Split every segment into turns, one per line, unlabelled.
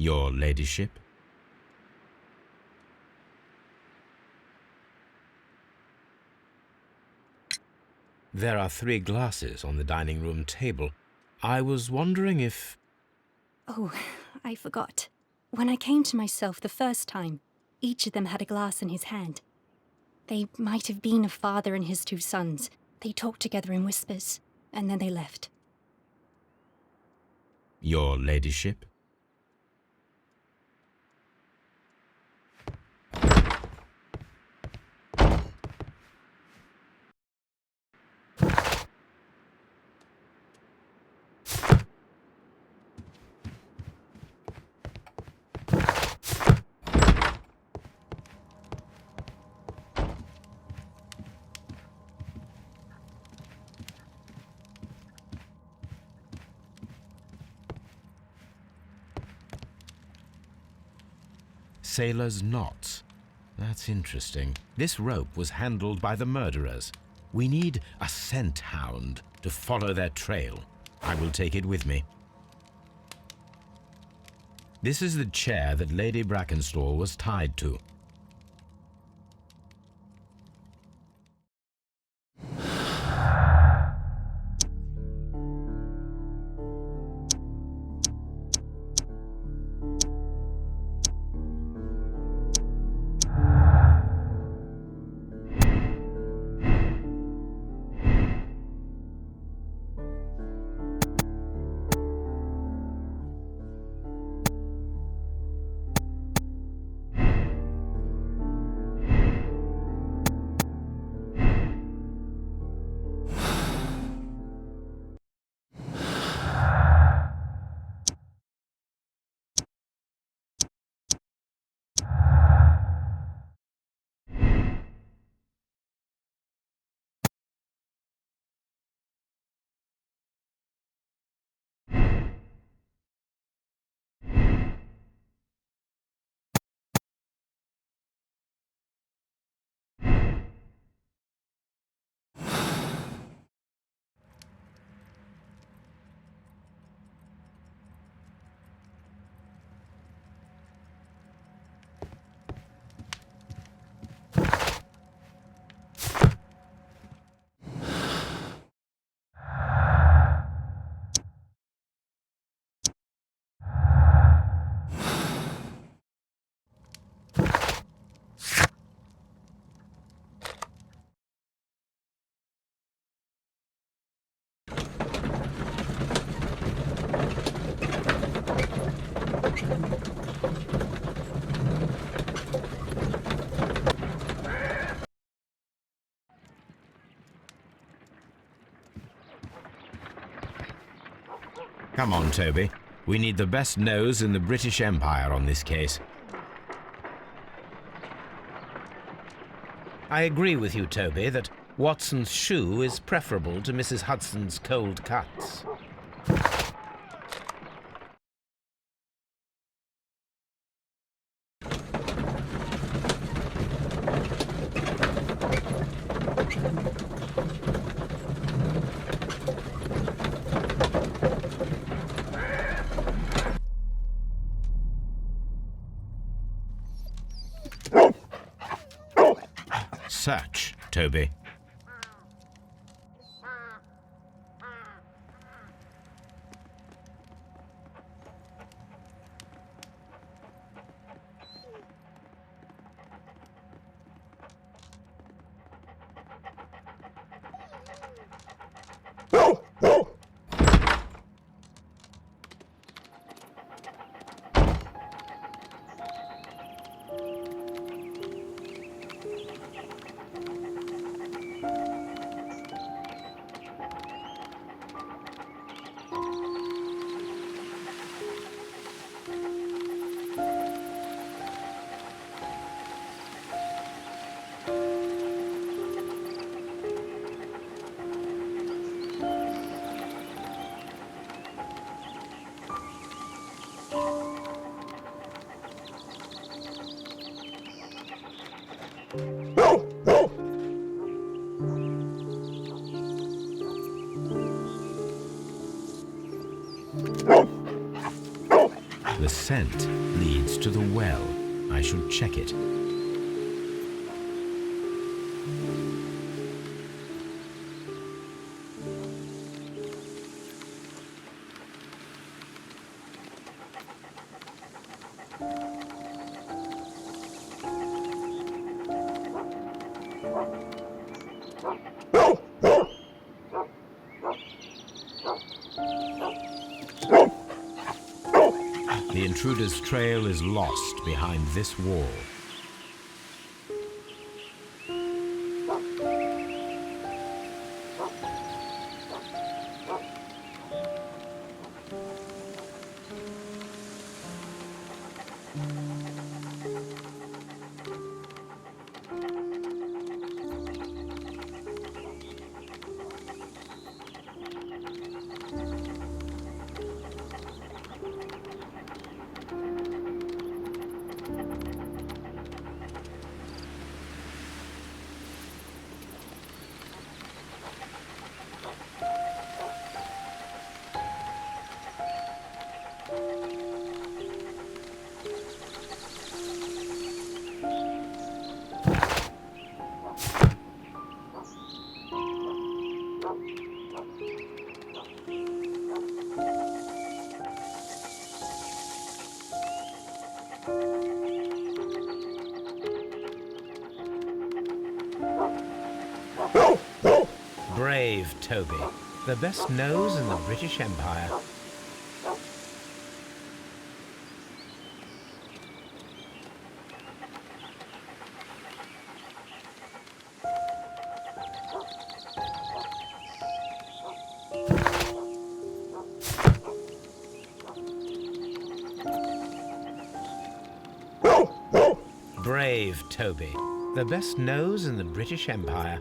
Your ladyship? There are 3 glasses on the dining room table. I was wondering if...
Oh, I forgot. When I came to myself the first time, each of them had a glass in his hand. They might have been a father and his 2 sons. They talked together in whispers, and then they left.
Your ladyship? Sailor's knots. That's interesting. This rope was handled by the murderers. We need a scent hound to follow their trail. I will take it with me. This is the chair that Lady Brackenstall was tied to. Come on, Toby. We need the best nose in the British Empire on this case. I agree with you, Toby, that Watson's shoe is preferable to Mrs. Hudson's cold cuts. Search, Toby. The scent leads to the well. I should check it. The intruder's trail is lost behind this wall. Brave Toby, the best nose in the British Empire. Brave Toby, the best nose in the British Empire.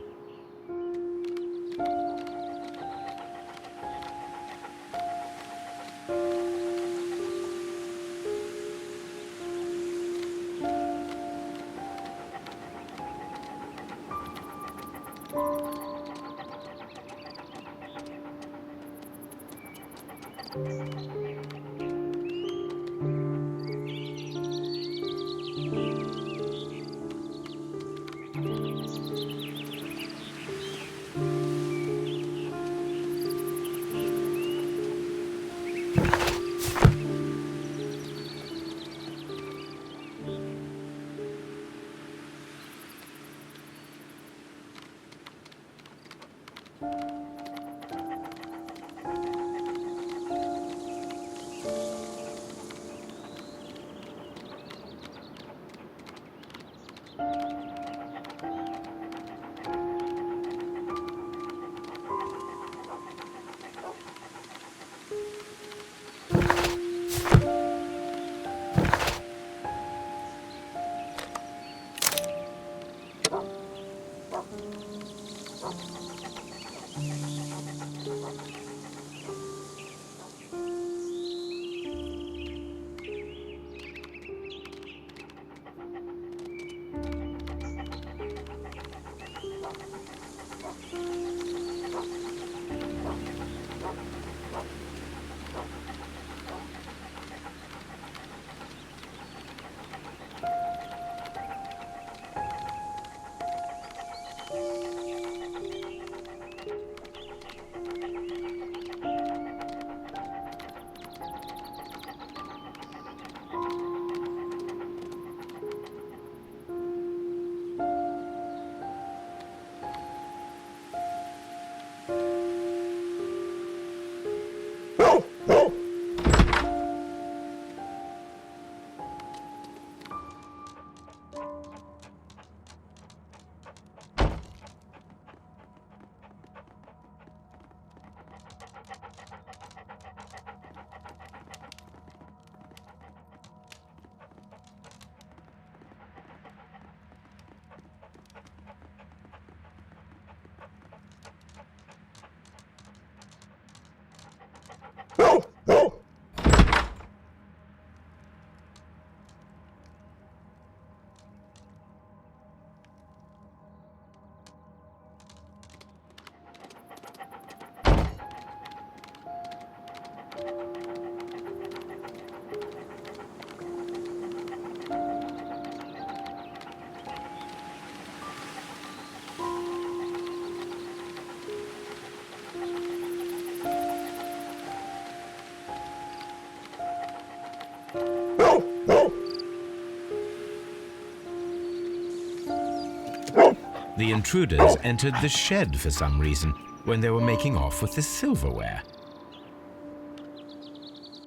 The intruders entered the shed for some reason when they were making off with the silverware.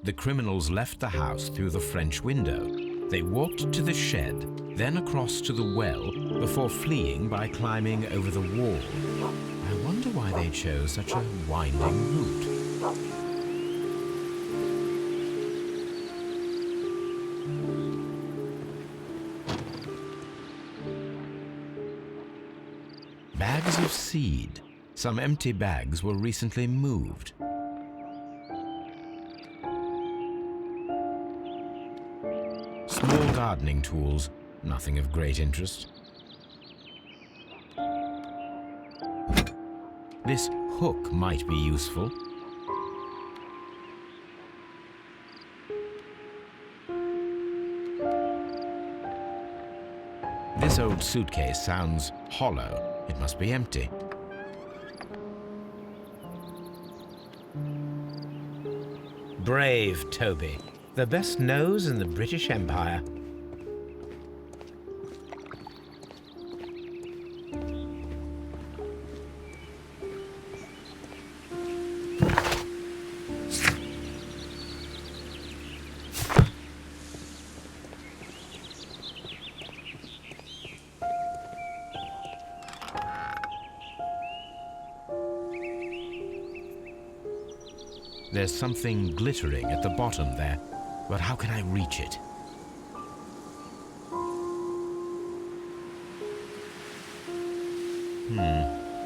The criminals left the house through the French window. They walked to the shed, then across to the well, before fleeing by climbing over the wall. I wonder why they chose such a winding route. Bags of seed. Some empty bags were recently moved. Small gardening tools, nothing of great interest. This hook might be useful. This old suitcase sounds hollow. It must be empty. Brave Toby. The best nose in the British Empire. There's something glittering at the bottom there, but how can I reach it?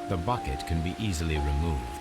The bucket can be easily removed.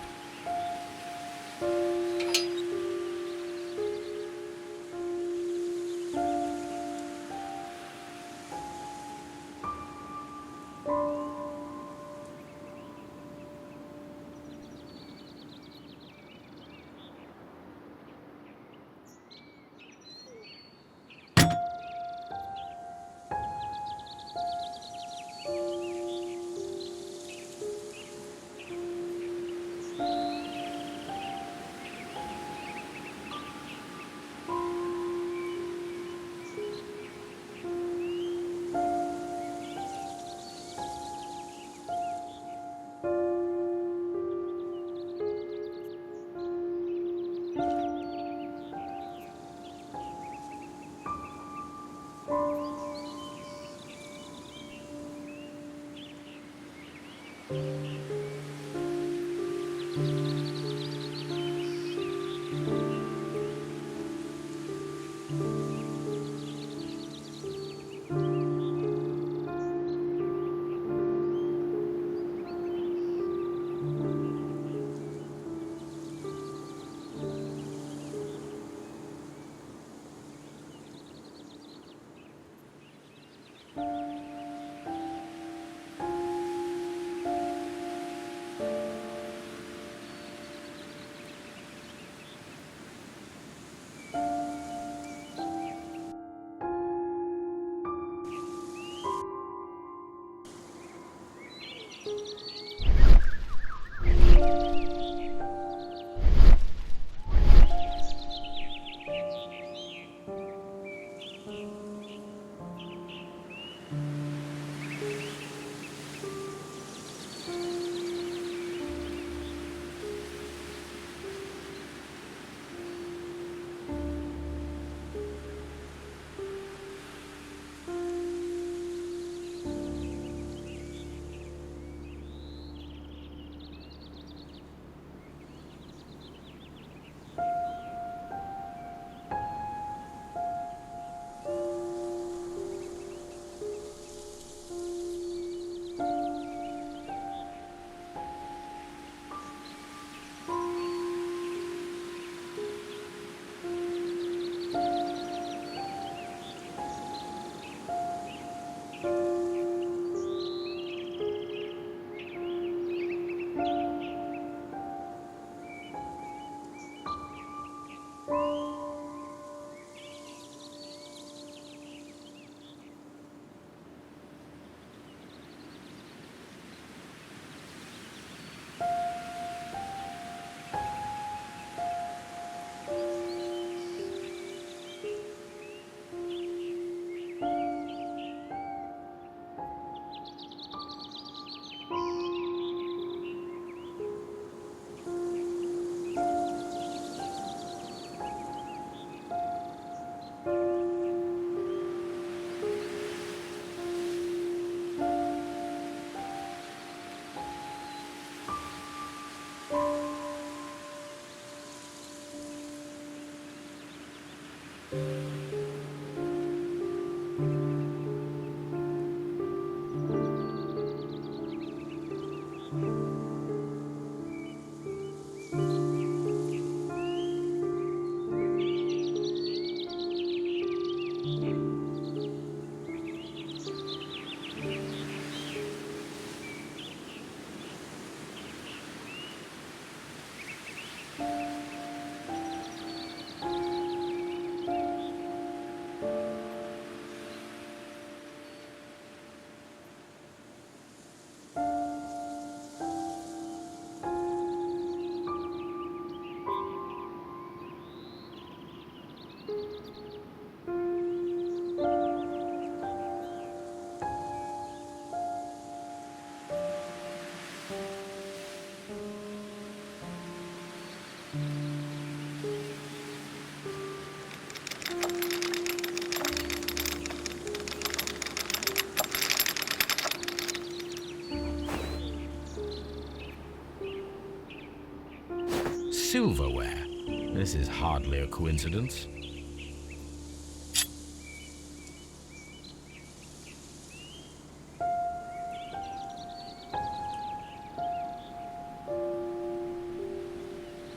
Silverware. This is hardly a coincidence.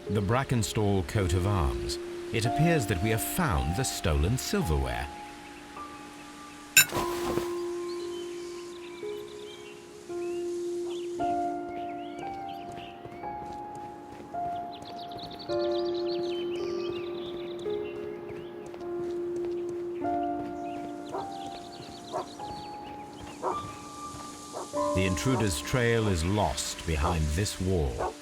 The Brackenstall coat of arms. It appears that we have found the stolen silverware. The intruder's trail is lost behind this wall.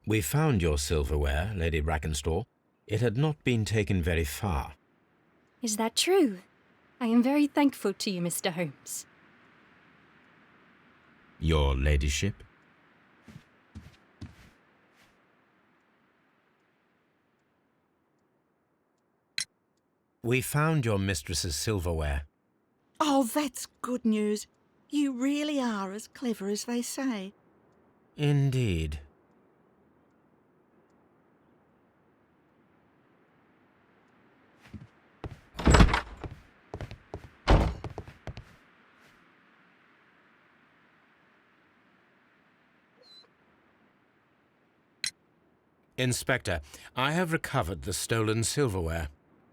We found your silverware, Lady Brackenstall. It had not been taken very far.
Is that true? I am very thankful to you, Mr. Holmes.
Your ladyship? We found your mistress's silverware.
Oh, that's good news. You really are as clever as they say.
Indeed. Inspector, I have recovered the stolen silverware.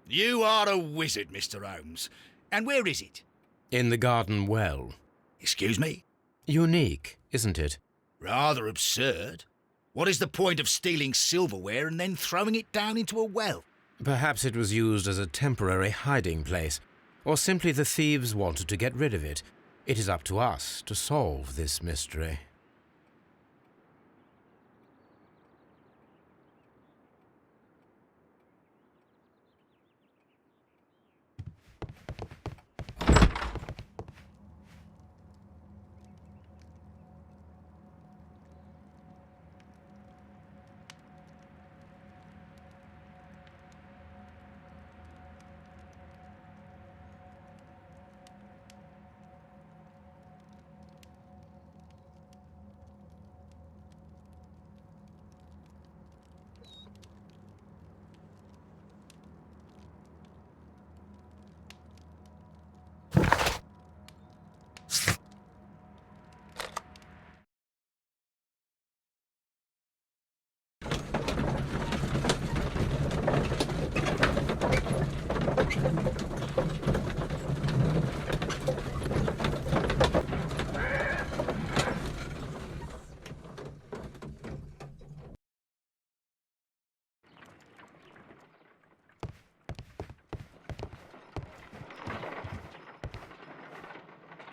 You are a wizard, Mr. Holmes. And where is it?
In the garden well.
Excuse me?
Unique, isn't it?
Rather absurd. What is the point of stealing silverware and then throwing it down into a well?
Perhaps it was used as a temporary hiding place, or simply the thieves wanted to get rid of it. It is up to us to solve this mystery.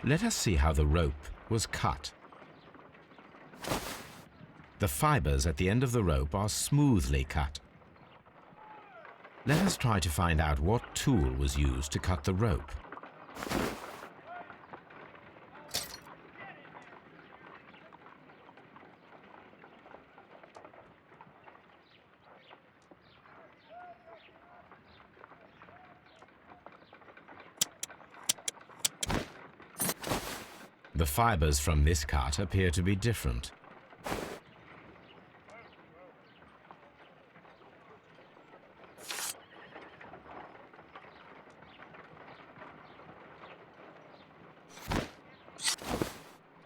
Let us see how the rope was cut. The fibers at the end of the rope are smoothly cut. Let us try to find out what tool was used to cut the rope. The fibers from this cut appear to be different.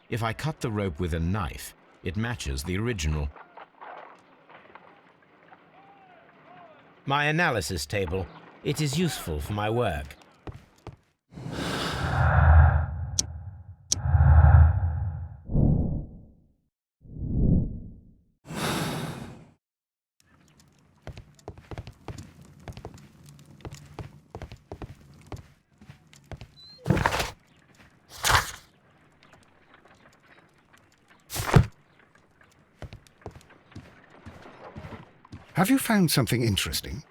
If I cut the rope with a knife, it matches the original.
My analysis table. It is useful for my work.
Have you found something interesting?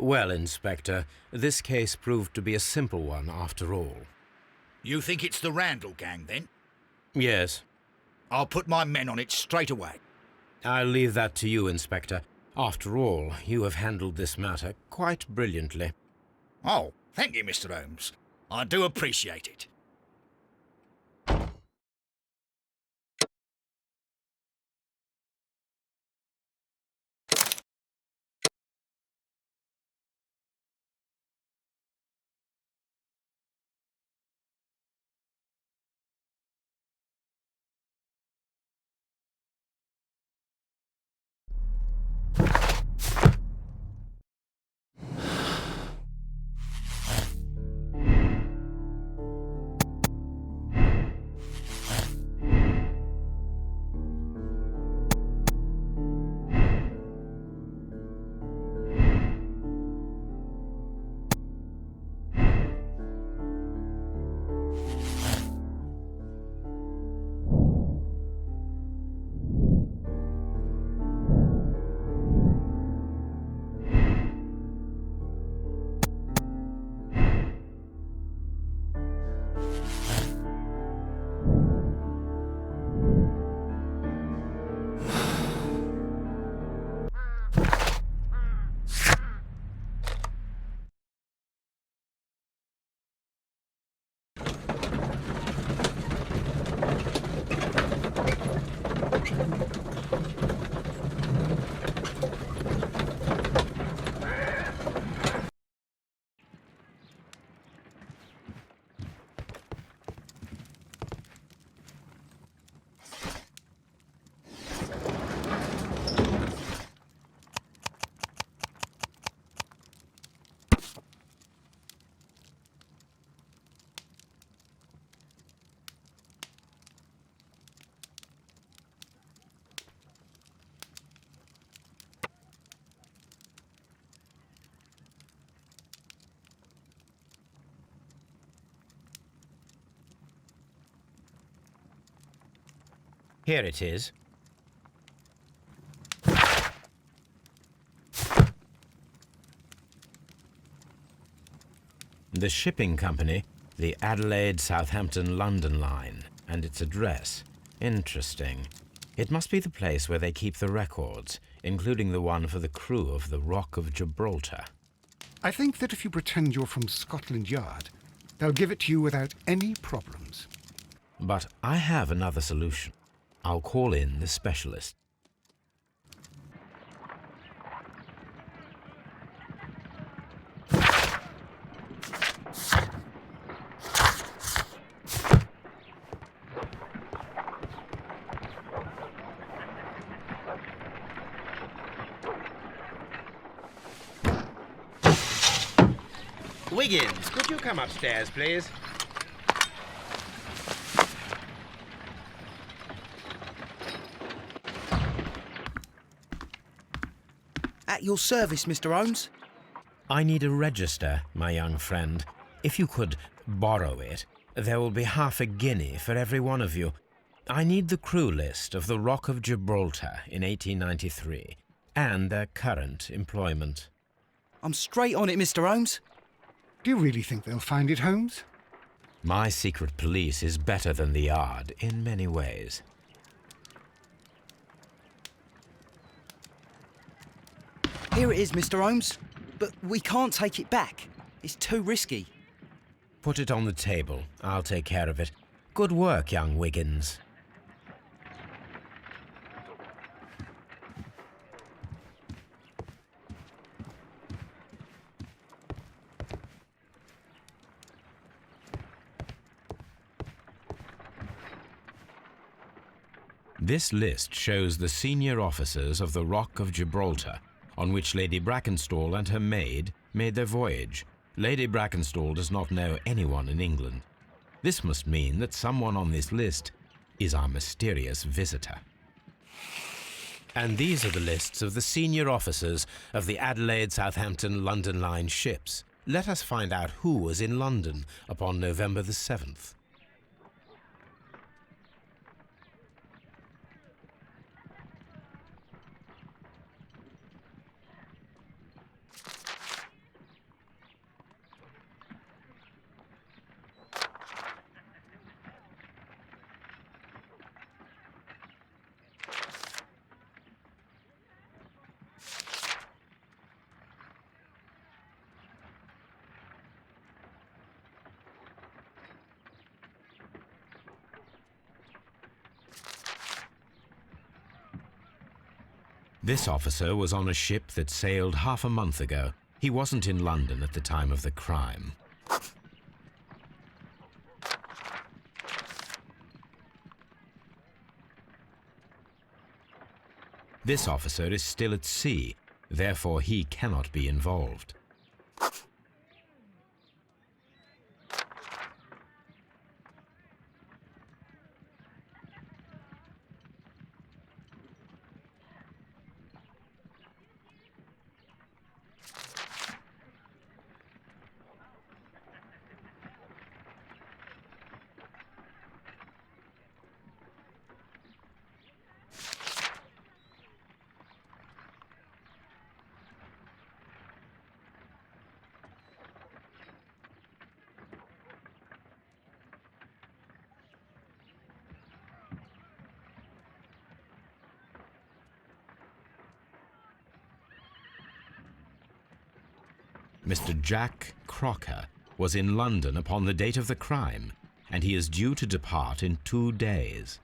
Well, Inspector, this case proved to be a simple one after all.
You think it's the Randall gang, then?
Yes,
I'll put my men on it straight away.
I'll leave that to you, Inspector. After all, you have handled this matter quite brilliantly.
Oh, thank you, Mr. Holmes. I do appreciate it.
Here it is. The shipping company, the Adelaide, Southampton, London line, and its address. Interesting. It must be the place where they keep the records, including the one for the crew of the Rock of Gibraltar.
I think that if you pretend you're from Scotland Yard, they'll give it to you without any problems.
But I have another solution. I'll call in the specialist.
Wiggins, could you come upstairs, please?
At your service, Mr. Holmes.
I need a register, my young friend. If you could borrow it, there will be half a guinea for every one of you. I need the crew list of the Rock of Gibraltar in 1893 and their current employment.
I'm straight on it, Mr. Holmes.
Do you really think they'll find it, Holmes?
My secret police is better than the Yard in many ways.
Here it is, Mr. Holmes. But we can't take it back. It's too risky.
Put it on the table. I'll take care of it. Good work, young Wiggins. This list shows the senior officers of the Rock of Gibraltar, on which Lady Brackenstall and her maid made their voyage. Lady Brackenstall does not know anyone in England. This must mean that someone on this list is our mysterious visitor. And these are the lists of the senior officers of the Adelaide, Southampton, London line ships. Let us find out who was in London upon November the 7th. This officer was on a ship that sailed half a month ago. He wasn't in London at the time of the crime. This officer is still at sea, therefore he cannot be involved. Mr. Jack Crocker was in London upon the date of the crime, and he is due to depart in 2 days.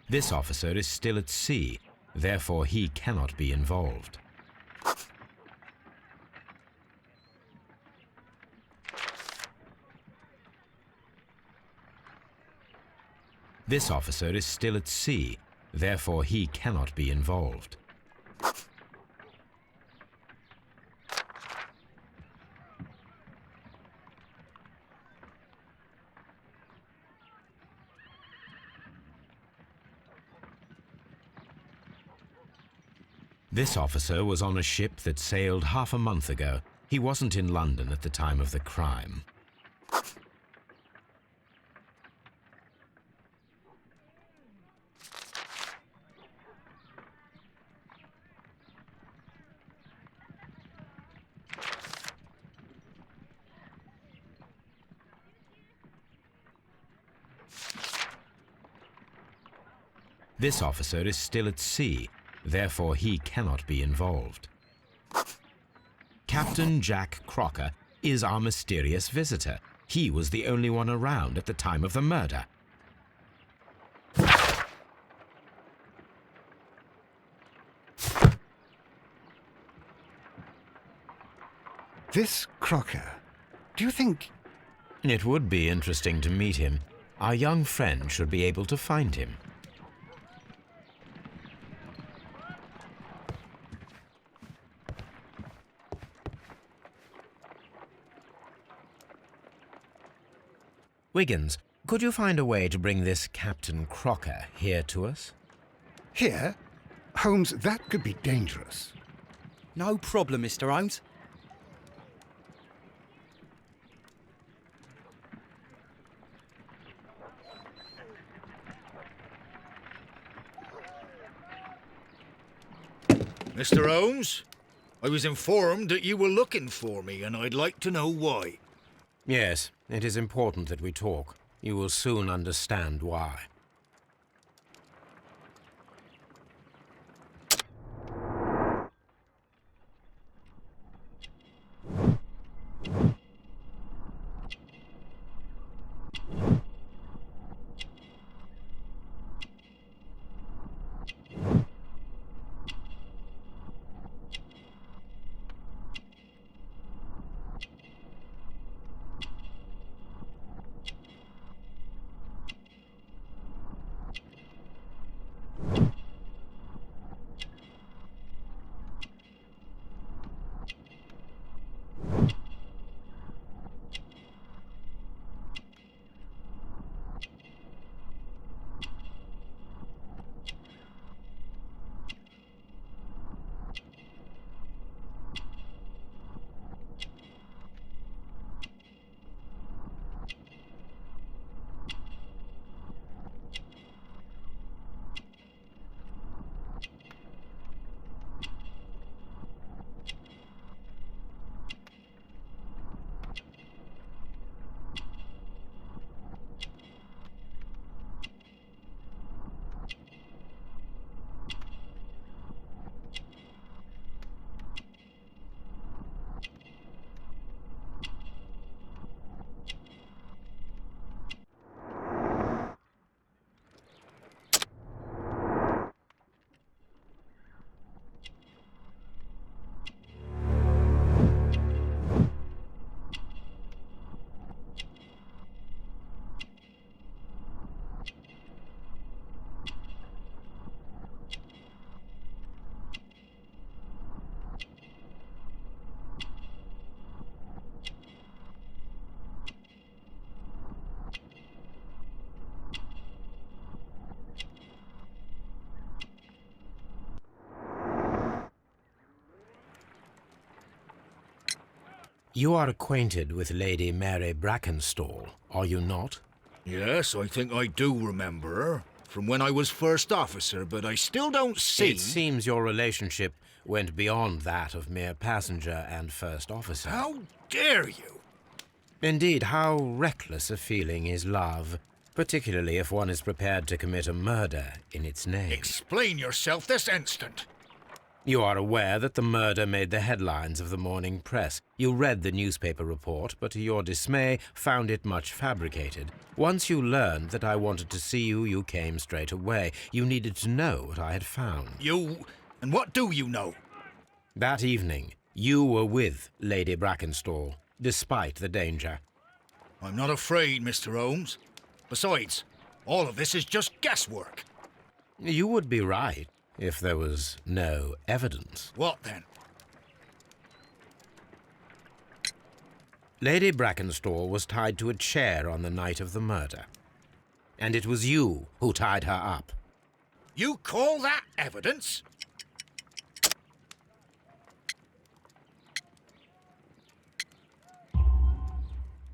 This officer is still at sea, therefore he cannot be involved. This officer is still at sea, therefore he cannot be involved. This officer was on a ship that sailed half a month ago. He wasn't in London at the time of the crime. This officer is still at sea, therefore he cannot be involved. Captain Jack Crocker is our mysterious visitor. He was the only one around at the time of the murder.
This Crocker, do you think...
It would be interesting to meet him. Our young friend should be able to find him. Wiggins, could you find a way to bring this Captain Crocker here to us?
Here? Holmes, that could be dangerous.
No problem, Mr. Holmes.
Mr. Holmes, I was informed that you were looking for me, and I'd like to know why.
Yes, it is important that we talk. You will soon understand why.
You are acquainted with Lady Mary Brackenstall, are you not?
Yes, I think I do remember her. From when I was first officer, but I still don't see...
It seems your relationship went beyond that of mere passenger and first officer.
How dare you?
Indeed, how reckless a feeling is love, particularly if one is prepared to commit a murder in its name.
Explain yourself this instant.
You are aware that the murder made the headlines of the morning press. You read the newspaper report, but to your dismay, found it much fabricated. Once you learned that I wanted to see you, you came straight away. You needed to know what I had found.
You... and what do you know?
That evening, you were with Lady Brackenstall, despite the danger.
I'm not afraid, Mr. Holmes. Besides, all of this is just guesswork.
You would be right if there was no evidence.
What then?
Lady Brackenstall was tied to a chair on the night of the murder. And it was you who tied her up.
You call that evidence?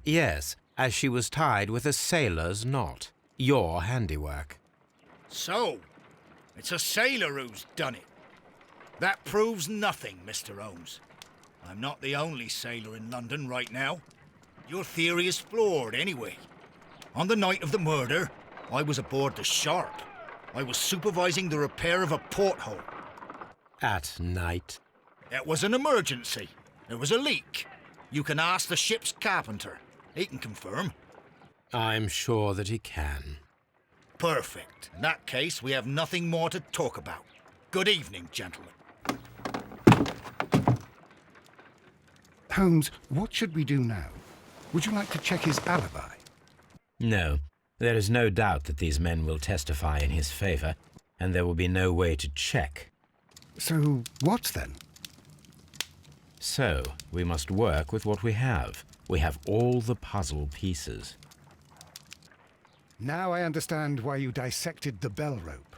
Yes, as she was tied with a sailor's knot. Your handiwork.
So, it's a sailor who's done it. That proves nothing, Mr. Holmes. I'm not the only sailor in London right now. Your theory is flawed anyway. On the night of the murder, I was aboard the Sharp. I was supervising the repair of a porthole.
At night?
It was an emergency. There was a leak. You can ask the ship's carpenter. He can confirm.
I'm sure that he can.
Perfect. In that case, we have nothing more to talk about. Good evening, gentlemen.
Holmes, what should we do now? Would you like to check his alibi?
No. There is no doubt that these men will testify in his favor, and there will be no way to check.
So, what then?
So, we must work with what we have. We have all the puzzle pieces.
Now I understand why you dissected the bell rope.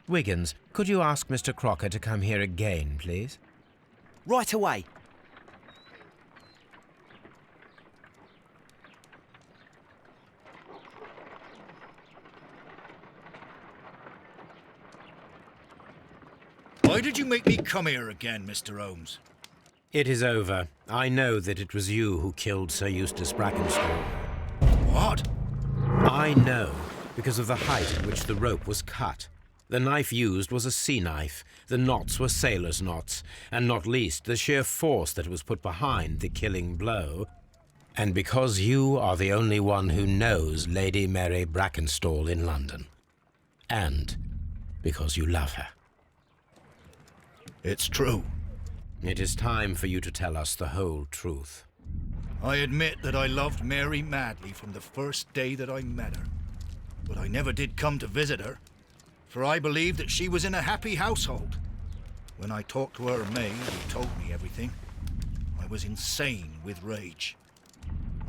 Wiggins, could you ask Mr. Crocker to come here again, please?
Right away.
Why did you make me come here again, Mr. Holmes?
It is over. I know that it was you who killed Sir Eustace Brackenstall.
What?
I know, because of the height at which the rope was cut. The knife used was a sea knife, the knots were sailor's knots, and not least the sheer force that was put behind the killing blow. And because you are the only one who knows Lady Mary Brackenstall in London. And because you love her.
It's true.
It is time for you to tell us the whole truth.
I admit that I loved Mary madly from the first day that I met her. But I never did come to visit her, for I believed that she was in a happy household. When I talked to her maid, who told me everything, I was insane with rage.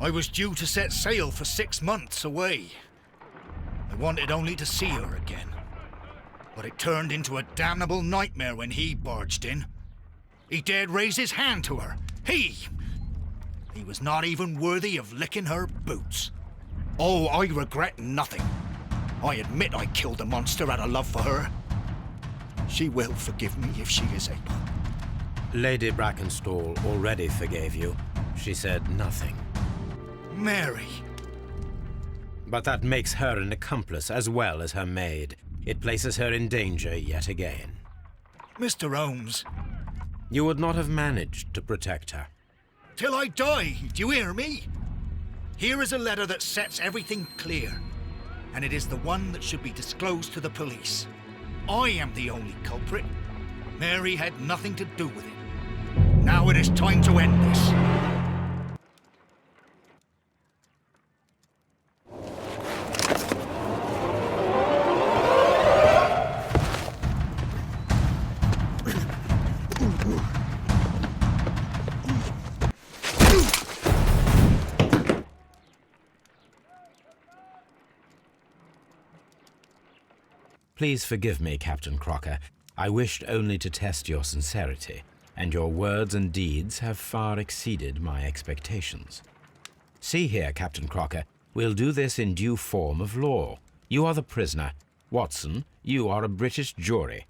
I was due to set sail for 6 months away. I wanted only to see her again. But it turned into a damnable nightmare when he barged in. He dared raise his hand to her. He was not even worthy of licking her boots. Oh, I regret nothing. I admit I killed the monster out of love for her. She will forgive me if she is able.
Lady Brackenstall already forgave you. She said nothing.
Mary.
But that makes her an accomplice as well as her maid. It places her in danger yet again.
Mr. Holmes.
You would not have managed to protect her.
Till I die, do you hear me? Here is a letter that sets everything clear. and it is the one that should be disclosed to the police. I am the only culprit. Mary had nothing to do with it. Now it is time to end this.
Please forgive me, Captain Crocker. I wished only to test your sincerity, and your words and deeds have far exceeded my expectations. See here, Captain Crocker, we'll do this in due form of law. You are the prisoner. Watson, you are a British jury.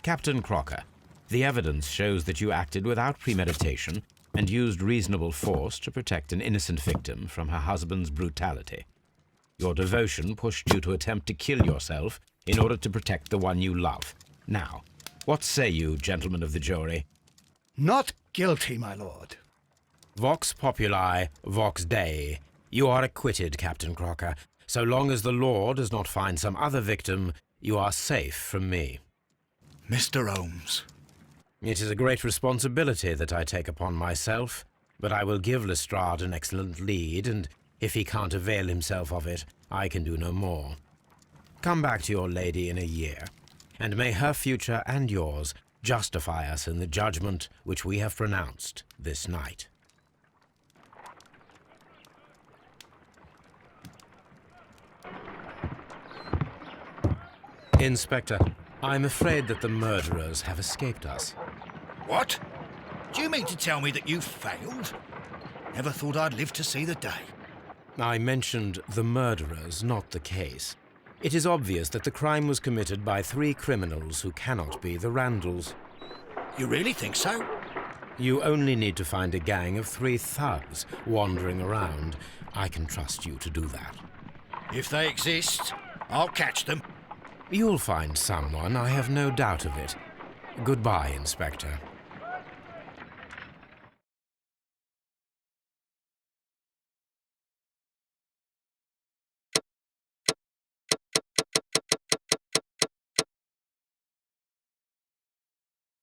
Captain Crocker, the evidence shows that you acted without premeditation and used reasonable force to protect an innocent victim from her husband's brutality. Your devotion pushed you to attempt to kill yourself in order to protect the one you love. Now, what say you, gentlemen of the jury?
Not guilty, my lord.
Vox populi, vox Dei. You are acquitted, Captain Crocker. So long as the law does not find some other victim, you are safe from me.
Mr. Holmes.
It is a great responsibility that I take upon myself, but I will give Lestrade an excellent lead, and if he can't avail himself of it, I can do no more. Come back to your lady in a year, and may her future and yours justify us in the judgment which we have pronounced this night. Inspector, I'm afraid that the murderers have escaped us.
What? Do you mean to tell me that you failed? Never thought I'd live to see the day.
I mentioned the murderers, not the case. It is obvious that the crime was committed by 3 criminals who cannot be the Randalls.
You really think so?
You only need to find a gang of 3 thugs wandering around. I can trust you to do that.
If they exist, I'll catch them.
You'll find someone, I have no doubt of it. Goodbye, Inspector.